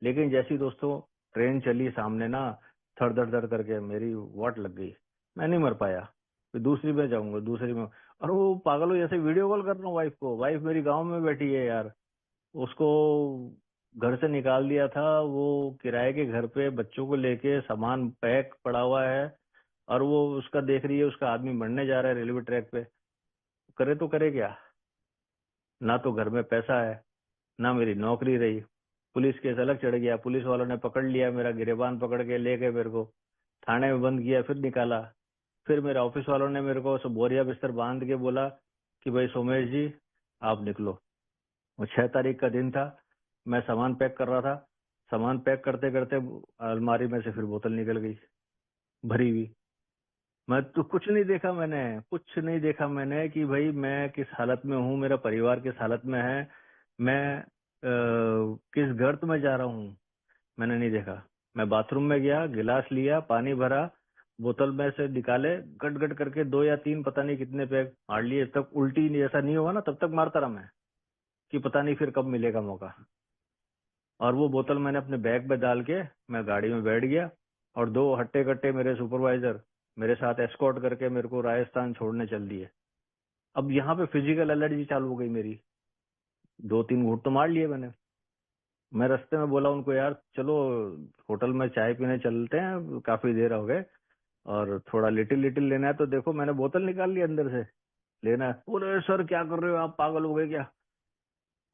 लेकिन जैसी दोस्तों ट्रेन चली सामने ना, थर थर थर करके मेरी वाट लग गई, मैं नहीं मर पाया। फिर दूसरी में जाऊंगा, दूसरी में, और वो पागल हो जैसे वीडियो कॉल कर रहा हूँ वाइफ को, वाइफ मेरी गांव में बैठी है यार, उसको घर से निकाल दिया था, वो किराए के घर पे बच्चों को लेके सामान पैक पड़ा हुआ है, और वो उसका देख रही है, उसका आदमी मरने जा रहा है रेलवे ट्रैक पे। करे तो करे क्या? ना तो घर में पैसा है, ना मेरी नौकरी रही। पुलिस केस अलग चढ़ गया, पुलिस वालों ने पकड़ लिया, मेरा गिरेबान पकड़ के ले गए मेरे को, थाने में बंद किया, फिर निकाला। फिर मेरे ऑफिस वालों ने मेरे को सब बोरिया बिस्तर बांध के बोला कि भाई सोमेश जी, आप निकलो। वो 6 तारीख का दिन था, मैं सामान पैक कर रहा था। सामान पैक करते करते अलमारी में से फिर बोतल निकल गई, भरी हुई। मैं तो कुछ नहीं देखा, मैंने कुछ नहीं देखा मैंने कि भाई मैं किस हालत में हूँ, मेरा परिवार किस हालत में है, मैं किस गर्त में जा रहा हूँ, मैंने नहीं देखा। मैं बाथरूम में गया, गिलास लिया, पानी भरा, बोतल में से निकाले, गट गट करके 2 या 3 पता नहीं कितने पैक मार लिए। तब तक उल्टी नहीं, ऐसा नहीं होगा ना, तब तक मारता रहा मैं कि पता नहीं फिर कब मिलेगा मौका। और वो बोतल मैंने अपने बैग में डाल के मैं गाड़ी में बैठ गया, और 2 हट्टे कट्टे मेरे सुपरवाइजर मेरे साथ एस्कॉर्ट करके मेरे को राजस्थान छोड़ने चल दिए। अब यहाँ पे फिजिकल एलर्जी चालू हो गई मेरी, 2-3 घूंट तो मार लिए मैंने। मैं रास्ते में बोला उनको, यार चलो होटल में चाय पीने चलते हैं, काफी देर हो गए, और थोड़ा लिटिल लिटिल लेना है। तो देखो मैंने बोतल निकाल ली अंदर से, लेना है। बोले सर क्या कर रहे हो आप, पागल हो गए क्या?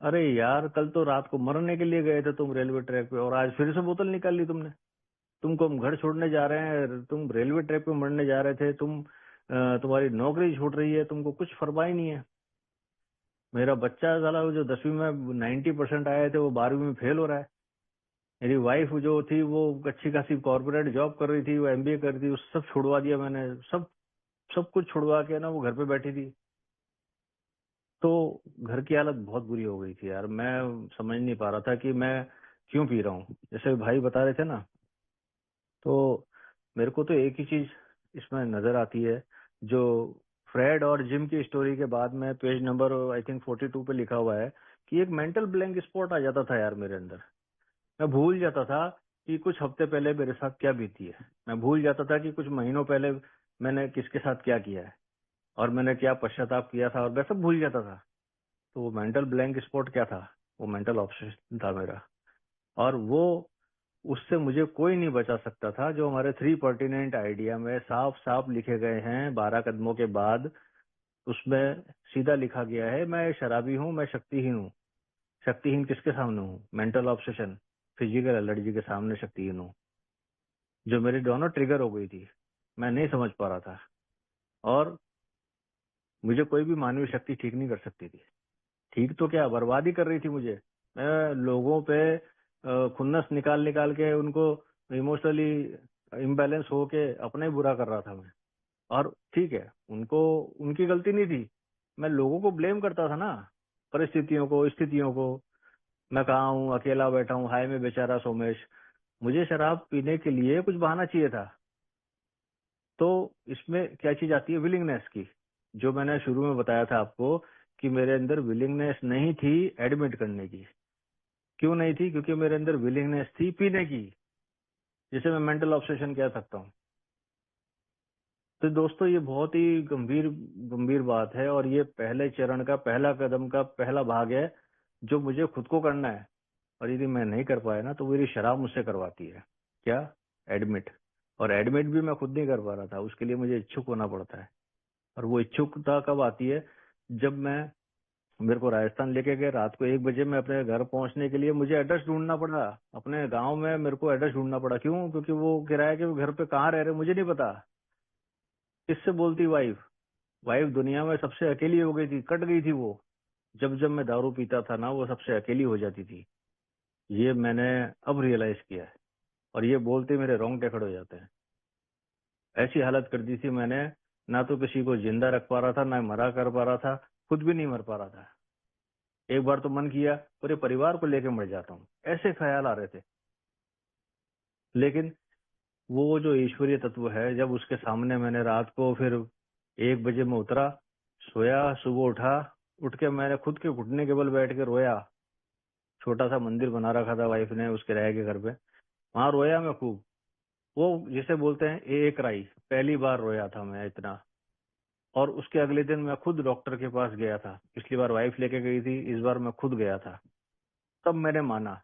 अरे यार, कल तो रात को मरने के लिए गए थे तुम रेलवे ट्रैक पे, और आज फिर से बोतल निकाल ली तुमने। तुमको हम घर छोड़ने जा रहे हैं, तुम रेलवे ट्रैक पे मरने जा रहे थे, तुम्हारी नौकरी छूट रही है, तुमको कुछ परवाह ही नहीं है। मेरा बच्चा साला वो जो 10वीं में 90% आए थे, वो 12वीं में फेल हो रहा है। मेरी वाइफ जो थी वो अच्छी खासी कॉर्पोरेट जॉब कर रही थी, वो एमबीए कर रही थी, वो सब छुड़वा दिया मैंने, सब सब कुछ छुड़वा के ना वो घर पे बैठी थी। तो घर की हालत बहुत बुरी हो गई थी यार, मैं समझ नहीं पा रहा था कि मैं क्यों पी रहा हूँ। जैसे भाई बता रहे थे ना, तो मेरे को तो एक ही चीज इसमें नजर आती है, जो फ्रेड और जिम की स्टोरी के बाद में पेज नंबर आई थिंक 42 पे लिखा हुआ है, कि एक मेंटल ब्लैंक स्पॉट आ जाता था यार मेरे अंदर। मैं भूल जाता था कि कुछ हफ्ते पहले मेरे साथ क्या बीती है, मैं भूल जाता था कि कुछ महीनों पहले मैंने किसके साथ क्या किया है, और मैंने क्या पश्चाताप किया था, और मैं सब भूल जाता था। तो वो मेंटल ब्लैंक स्पॉट क्या था? वो मेंटल ऑब्सेशन था मेरा। और वो, उससे मुझे कोई नहीं बचा सकता था। जो हमारे 3 पर्टिनेंट आइडिया में साफ साफ लिखे गए हैं 12 कदमों के बाद, उसमें सीधा लिखा गया है, मैं शराबी हूँ, मैं शक्तिहीन हूँ। शक्तिहीन किसके सामने हूँ? मेंटल ऑब्सेशन, फिजिकल एलर्जी के सामने शक्तिहीन हूँ। जो मेरी दोनों ट्रिगर हो गई थी, मैं नहीं समझ पा रहा था, और मुझे कोई भी मानवीय शक्ति ठीक नहीं कर सकती थी। ठीक तो क्या, बर्बादी कर रही थी मुझे। मैं लोगों पे खुन्नस निकाल निकाल के उनको इमोशनली इम्बैलेंस होके अपना ही बुरा कर रहा था मैं। और ठीक है, उनको, उनकी गलती नहीं थी, मैं लोगों को ब्लेम करता था ना, परिस्थितियों को, स्थितियों को। मैं कहाँ हूँ, अकेला बैठा हूँ, हाय में बेचारा सोमेश। मुझे शराब पीने के लिए कुछ बहाना चाहिए था। तो इसमें क्या चीज आती है? विलिंगनेस की। जो मैंने शुरू में बताया था आपको, कि मेरे अंदर विलिंगनेस नहीं थी एडमिट करने की। क्यों नहीं थी? क्योंकि मेरे अंदर विलिंगनेस थी पीने की, जिसे मैं मेंटल ऑब्सेशन कह सकता हूँ। तो दोस्तों, ये बहुत ही गंभीर गंभीर बात है, और ये पहले चरण का पहला कदम का पहला भाग है, जो मुझे खुद को करना है। और यदि मैं नहीं कर पाया ना, तो मेरी शराब मुझसे करवाती है। क्या? एडमिट। और एडमिट भी मैं खुद नहीं कर पा रहा था, उसके लिए मुझे इच्छुक होना पड़ता है। और वो इच्छुकता कब आती है? जब मैं, मेरे को राजस्थान लेके गए, रात को 1 बजे मैं अपने घर पहुंचने के लिए मुझे एड्रेस ढूंढना पड़ा। अपने गांव में मेरे को एड्रेस ढूंढना पड़ा। क्यों? क्योंकि वो किराए के घर पे कहाँ रह रहे मुझे नहीं पता। किससे बोलती वाइफ? वाइफ दुनिया में सबसे अकेली हो गई थी, कट गई थी वो। जब जब मैं दारू पीता था ना, वो सबसे अकेली हो जाती थी। ये मैंने अब रियलाइज किया है, और ये बोलते मेरे रोंगटे खड़े हो जाते हैं। ऐसी हालत कर दी थी मैंने, ना तो किसी को जिंदा रख पा रहा था, ना मरा कर पा रहा था, खुद भी नहीं मर पा रहा था। एक बार तो मन किया पूरे परिवार को लेके मर जाता हूँ, ऐसे ख्याल आ रहे थे। लेकिन वो जो ईश्वरीय तत्व है, जब उसके सामने मैंने रात को फिर 1 बजे में उतरा, सोया, सुबह उठा, उठ के मैंने खुद के घुटने के बल बैठ के रोया। छोटा सा मंदिर बना रखा था वाइफ ने उस किराए के घर पे, वहां रोया मैं खूब। वो जिसे बोलते हैं एक राई, पहली बार रोया था मैं इतना। और उसके अगले दिन मैं खुद डॉक्टर के पास गया था। पिछली बार वाइफ लेके गई थी, इस बार मैं खुद गया था। तब मैंने माना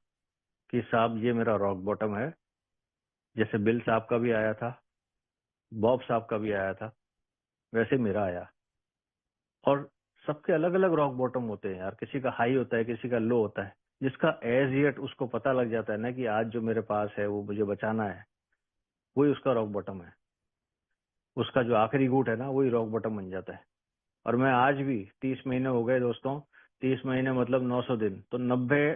कि साहब ये मेरा रॉक बॉटम है। जैसे बिल साहब का भी आया था, बॉब साहब का भी आया था, वैसे मेरा आया। और सबके अलग अलग रॉक बॉटम होते हैं यार, किसी का हाई होता है, किसी का लो होता है। जिसका एज येट उसको पता लग जाता है ना कि आज जो मेरे पास है वो मुझे बचाना है, वही उसका रॉक बॉटम है। उसका जो आखिरी घूंट है ना, वही रॉक बॉटम बन जाता है। और मैं आज भी 30 महीने हो गए दोस्तों, 30 महीने मतलब 900 दिन, तो 90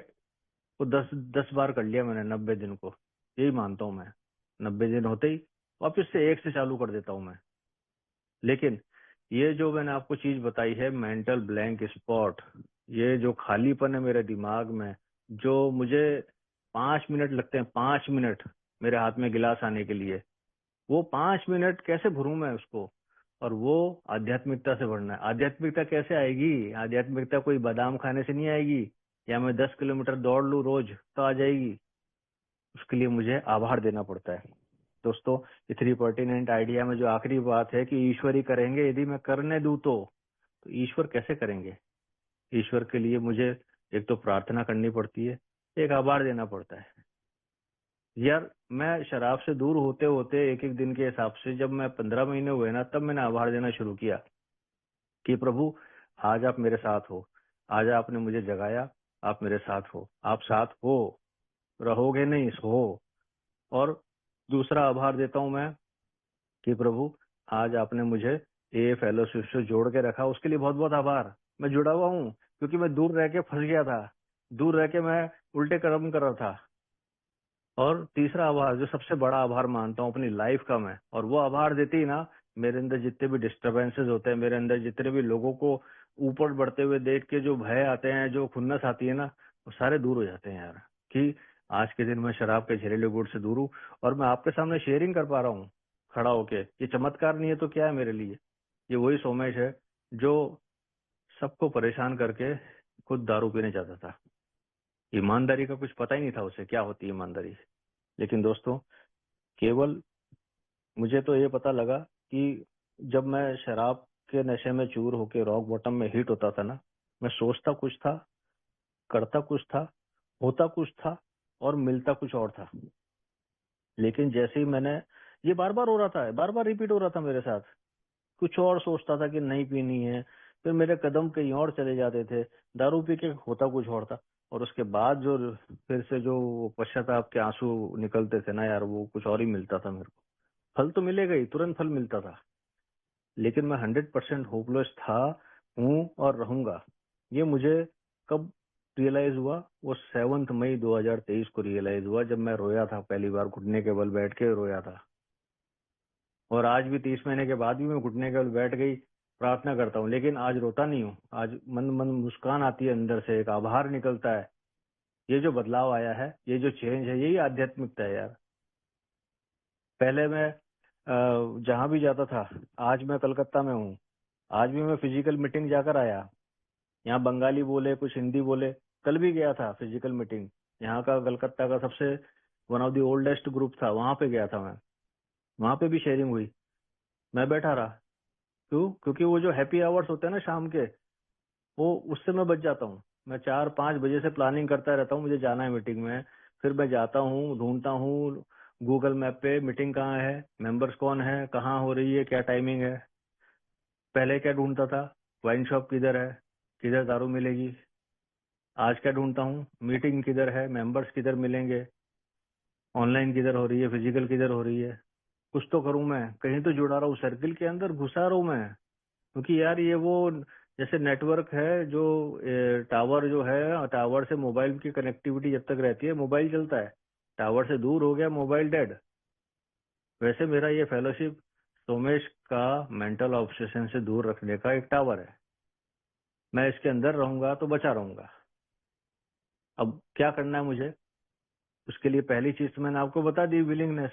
को 10 10 बार कर लिया मैंने 90 दिन को। यही मानता हूं मैं। 90 दिन होते ही वापिस से एक से चालू कर देता हूं मैं। लेकिन ये जो मैंने आपको चीज बताई है, मेंटल ब्लैंक स्पॉट, ये जो खालीपन है मेरे दिमाग में, जो मुझे 5 मिनट लगते हैं, 5 मिनट मेरे हाथ में गिलास आने के लिए, वो 5 मिनट कैसे भरूं मैं उसको। और वो आध्यात्मिकता से भरना है। आध्यात्मिकता कैसे आएगी? आध्यात्मिकता कोई बादाम खाने से नहीं आएगी, या मैं 10 किलोमीटर दौड़ लूं रोज तो आ जाएगी। उसके लिए मुझे आभार देना पड़ता है। दोस्तों, इतनी पर्टिनेंट आइडिया में जो आखिरी बात है कि ईश्वर ही करेंगे, यदि मैं करने दूं तो ईश्वर कैसे करेंगे? ईश्वर के लिए मुझे एक तो प्रार्थना करनी पड़ती है, एक आभार देना पड़ता है। यार, मैं शराब से दूर होते होते एक एक दिन के हिसाब से, जब मैं 15 महीने हुए ना, तब मैंने आभार देना शुरू किया कि प्रभु, आज आप मेरे साथ हो, आज आपने मुझे जगाया, आप मेरे साथ हो, आप साथ हो, रहोगे नहीं हो। और दूसरा आभार देता हूं मैं कि प्रभु, आज आपने मुझे ए फेलोशिप से जोड़ के रखा, उसके लिए बहुत बहुत आभार। मैं जुड़ा हुआ हूँ, क्योंकि मैं दूर रह के फंस गया था, दूर रह के मैं उल्टे कर्म कर रहा था। और तीसरा आभार, जो सबसे बड़ा आभार मानता हूँ अपनी लाइफ का मैं, और वो आभार देते ही ना, मेरे अंदर जितने भी डिस्टरबेंसेस होते हैं, मेरे अंदर जितने भी लोगों को ऊपर बढ़ते हुए देख के जो भय आते हैं, जो खुन्नस आती है ना, वो सारे दूर हो जाते हैं यार। कि आज के दिन मैं शराब के जहरीले गुड़ से दूर हूँ, और मैं आपके सामने शेयरिंग कर पा रहा हूँ खड़ा होके। ये चमत्कार नहीं है तो क्या है मेरे लिए? ये वही सोमेश है जो सबको परेशान करके खुद दारू पीने जाता था। ईमानदारी का कुछ पता ही नहीं था उसे, क्या होती है ईमानदारी। लेकिन दोस्तों, केवल मुझे तो ये पता लगा कि जब मैं शराब के नशे में चूर होके रॉक बॉटम में हिट होता था ना, मैं सोचता कुछ था, करता कुछ था, होता कुछ था, और मिलता कुछ और था। लेकिन जैसे ही मैंने, ये बार बार हो रहा था, बार बार रिपीट हो रहा था मेरे साथ। कुछ और सोचता था कि नहीं पीनी है, फिर मेरे कदम कहीं और चले जाते थे, दारू पी के होता कुछ और था। और उसके बाद जो फिर से जो पश्चाताप के आंसू निकलते थे ना यार, वो कुछ और ही मिलता था मेरे को। फल तो मिलेगा ही, तुरंत फल मिलता था, लेकिन मैं 100% होपलेस था, हूँ और रहूंगा। ये मुझे कब रियलाइज हुआ? वो 7 मई 2023 को रियलाइज हुआ, जब मैं रोया था पहली बार, घुटने के बल बैठ के रोया था। और आज भी 30 महीने के बाद भी मैं घुटने के बल बैठ गई प्रार्थना करता हूँ, लेकिन आज रोता नहीं हूँ। आज मन मन मुस्कान आती है अंदर से, एक आभार निकलता है। ये जो बदलाव आया है, ये जो चेंज है, यही आध्यात्मिकता है यार। पहले मैं जहां भी जाता था, आज मैं कलकत्ता में हूँ, आज भी मैं फिजिकल मीटिंग जाकर आया। यहाँ बंगाली बोले, कुछ हिंदी बोले। कल भी गया था फिजिकल मीटिंग, यहाँ का कलकत्ता का सबसे one of the oldest group था, वहां पे गया था मैं। वहां पे भी शेयरिंग हुई, मैं बैठा रहा। क्यों? क्योंकि वो जो हैप्पी आवर्स होते हैं ना शाम के, वो उससे मैं बच जाता हूँ। मैं 4 5 बजे से प्लानिंग करता रहता हूँ, मुझे जाना है मीटिंग में। फिर मैं जाता हूँ, ढूंढता हूँ गूगल मैप पे मीटिंग कहाँ है, मेंबर्स कौन है, कहाँ हो रही है, क्या टाइमिंग है। पहले क्या ढूंढता था? वाइन शॉप किधर है, किधर दारू मिलेगी। आज क्या ढूंढता हूँ? मीटिंग किधर है, मेंबर्स किधर मिलेंगे, ऑनलाइन किधर हो रही है, फिजिकल किधर हो रही है। कुछ तो करूं मैं, कहीं तो जुड़ा रहा हूँ, सर्किल के अंदर घुसा रहा हूं मैं। क्योंकि यार ये वो जैसे नेटवर्क है, जो टावर जो है, टावर से मोबाइल की कनेक्टिविटी जब तक रहती है मोबाइल चलता है। टावर से दूर हो गया, मोबाइल डेड। वैसे मेरा ये फेलोशिप सोमेश का मेंटल ऑब्सेशन से दूर रखने का एक टावर है। मैं इसके अंदर रहूंगा तो बचा रहूंगा। अब क्या करना है मुझे? उसके लिए पहली चीज तो मैंने आपको बता दी, विलिंगनेस,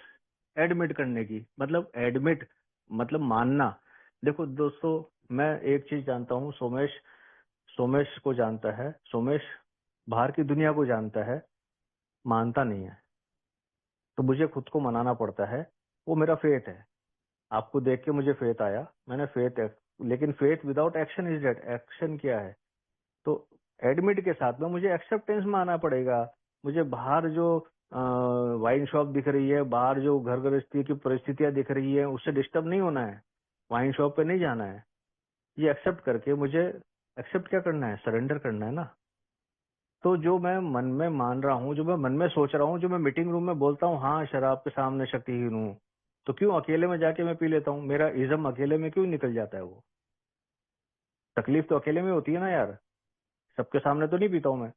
एडमिट करने की। मतलब एडमिट मतलब मानना। देखो दोस्तों, मैं एक चीज जानता हूँ, सोमेश सोमेश को जानता है, सोमेश बाहर की दुनिया को जानता है, मानता नहीं है। तो मुझे खुद को मनाना पड़ता है, वो मेरा फेथ है। आपको देख के मुझे फेथ आया, मैंने फेथ है। लेकिन faith without action is dead. Action क्या है? तो एडमिट के साथ में मुझे एक्सेप्टेंस में आना पड़ेगा मुझे बाहर जो वाइन शॉप दिख रही है, बाहर जो घर गृहस्थी की परिस्थितियां दिख रही है, उससे डिस्टर्ब नहीं होना है, वाइन शॉप पे नहीं जाना है। ये एक्सेप्ट करके मुझे एक्सेप्ट क्या करना है, सरेंडर करना है ना। तो जो मैं मन में मान रहा हूँ, जो मैं मन में सोच रहा हूँ, जो मैं मीटिंग रूम में बोलता हूँ, हाँ शराब के सामने शक्तिहीन हूँ, तो क्यों अकेले में जाके मैं पी लेता हूँ? मेरा इज्म अकेले में क्यों निकल जाता है? वो तकलीफ तो अकेले में होती है ना यार, सबके सामने तो नहीं पीता हूँ मैं।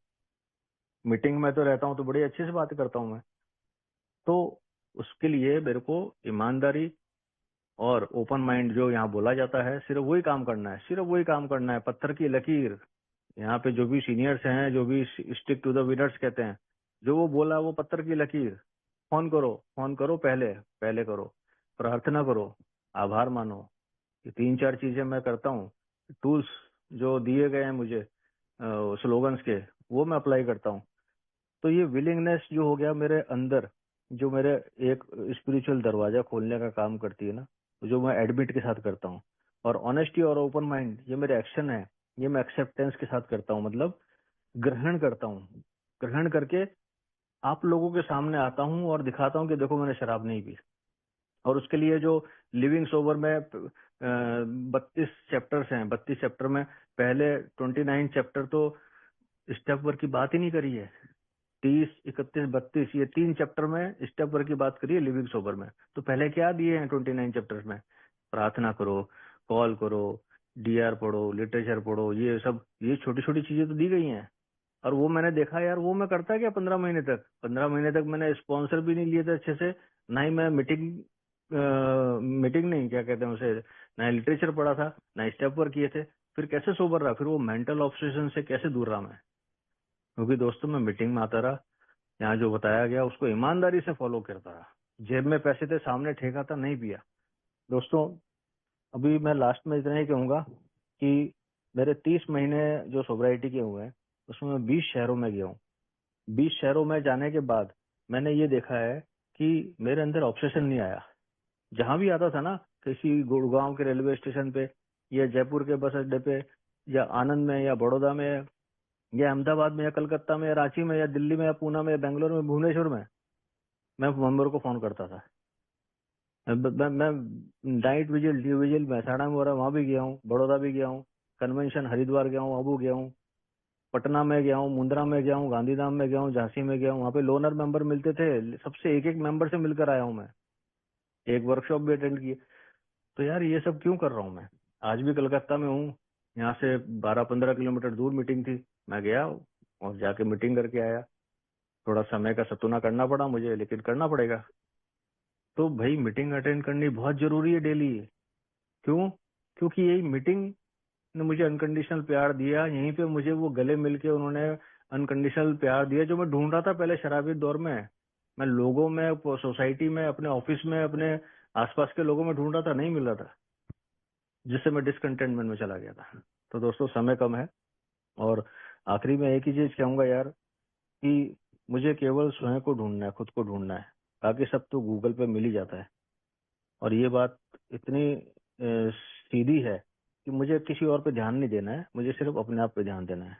मीटिंग में तो रहता हूँ तो बड़ी अच्छे से बात करता हूँ मैं। तो उसके लिए मेरे को ईमानदारी और ओपन माइंड जो यहाँ बोला जाता है, सिर्फ वही काम करना है, सिर्फ वही काम करना है। पत्थर की लकीर, यहाँ पे जो भी सीनियर्स हैं, जो भी स्टिक टू द विनर्स कहते हैं, जो वो बोला वो पत्थर की लकीर। फोन करो, फोन करो, पहले पहले करो, प्रार्थना करो, आभार मानो। ये तीन चार चीजें मैं करता हूँ। टूल्स जो दिए गए हैं मुझे स्लोगन्स के, वो मैं अप्लाई करता हूँ। तो ये विलिंगनेस जो हो गया मेरे अंदर, जो मेरे एक स्पिरिचुअल दरवाजा खोलने का काम करती है ना, जो मैं एडमिट के साथ करता हूँ। और ऑनेस्टी और ओपन माइंड, ये मेरे एक्शन है, ये मैं एक्सेप्टेंस के साथ करता हूँ, मतलब ग्रहण करता हूँ। ग्रहण करके आप लोगों के सामने आता हूँ और दिखाता हूँ कि देखो मैंने शराब नहीं पी। और उसके लिए जो लिविंग सोबर में 32 चैप्टर्स हैं, 32 चैप्टर में पहले 29 चैप्टर तो स्टेप वर्क की बात ही नहीं करी है। 30, 31, 32 ये 3 चैप्टर में स्टेप वर्क की बात करी है लिविंग सोबर में। तो पहले क्या दिए हैं 29 चैप्टर्स में? प्रार्थना करो, कॉल करो, डीआर पढ़ो, लिटरेचर पढ़ो, ये सब, ये छोटी छोटी चीजें तो दी गई हैं। और वो मैंने देखा यार, वो मैं करता क्या 15 महीने तक? 15 महीने तक मैंने स्पॉन्सर भी नहीं लिए थे अच्छे से, ना ही मैं मीटिंग नहीं, क्या कहते हैं उसे, ना लिटरेचर पढ़ा था, ना स्टेप वर्क किए थे। फिर कैसे सोबर रहा? फिर वो मेंटल ऑब्सेशन से कैसे दूर रहा मैं? क्योंकि दोस्तों मैं मीटिंग में आता रहा, यहाँ जो बताया गया उसको ईमानदारी से फॉलो करता रहा। जेब में पैसे थे, सामने ठेका था, नहीं पिया। दोस्तों अभी मैं लास्ट में इतना ही कहूंगा कि मेरे 30 महीने जो सोब्राइटी के हुए हैं, उसमें मैं 20 शहरों में गया हूँ। 20 शहरों में जाने के बाद मैंने ये देखा है कि मेरे अंदर ऑब्सेशन नहीं आया। जहां भी आता था ना, किसी गुड़गांव के रेलवे स्टेशन पे, या जयपुर के बस अड्डे पे, या आनंद में, या बड़ौदा में, या अहमदाबाद में, या कलकत्ता में, या रांची में, या दिल्ली में, या पूना में, या बेंगलोर में, भुवनेश्वर में, मैं मेंबर को फोन करता था। मैं night vigil, day vigil Mehsana में हो रहा है, वहां भी गया हूँ, बड़ौदा भी गया हूँ, कन्वेंशन हरिद्वार गया हूँ, अबू गया हूँ, पटना में गया हूँ, मुंद्रा में गया हूँ, गांधीधाम में गया हूँ, झांसी में गया हूँ। वहाँ पे लोनर मेंबर मिलते थे, सबसे एक एक मेंबर से मिलकर आया हूँ मैं। एक वर्कशॉप भी अटेंड की। तो यार ये सब क्यों कर रहा हूँ मैं? आज भी कलकत्ता में हूँ, यहाँ से 12-15 किलोमीटर दूर मीटिंग थी, मैं गया और जाके मीटिंग करके आया। थोड़ा समय का सतुना करना पड़ा मुझे, लेकिन करना पड़ेगा। तो भाई मीटिंग अटेंड करनी बहुत जरूरी है डेली। क्यों? क्योंकि यही मीटिंग ने मुझे अनकंडीशनल प्यार दिया, यहीं पे मुझे वो गले मिलके उन्होंने अनकंडीशनल प्यार दिया जो मैं ढूंढ रहा था पहले शराबी दौर में। मैं लोगों में, सोसाइटी में, अपने ऑफिस में, अपने आसपास के लोगों में ढूंढ रहा था, नहीं मिल रहा था, जिससे मैं डिसकंटेनमेंट में चला गया था। तो दोस्तों समय कम है, और आखिरी में एक ही चीज कहूंगा यार, कि मुझे केवल स्वयं को ढूंढना है, खुद को ढूंढना है। बाकी सब तो गूगल पे मिल ही जाता है। और ये बात इतनी सीधी है कि मुझे किसी और पे ध्यान नहीं देना है, मुझे सिर्फ अपने आप पे ध्यान देना है।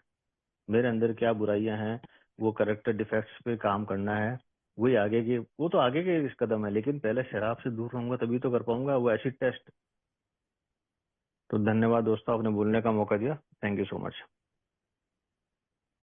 मेरे अंदर क्या बुराइयां हैं, वो करेक्टर डिफेक्ट्स पे काम करना है। वही आगे के, वो तो आगे के इस कदम है, लेकिन पहले शराब से दूर रहूंगा तभी तो कर पाऊंगा वो एसिड टेस्ट। तो धन्यवाद दोस्तों, आपने बोलने का मौका दिया। Thank you so much.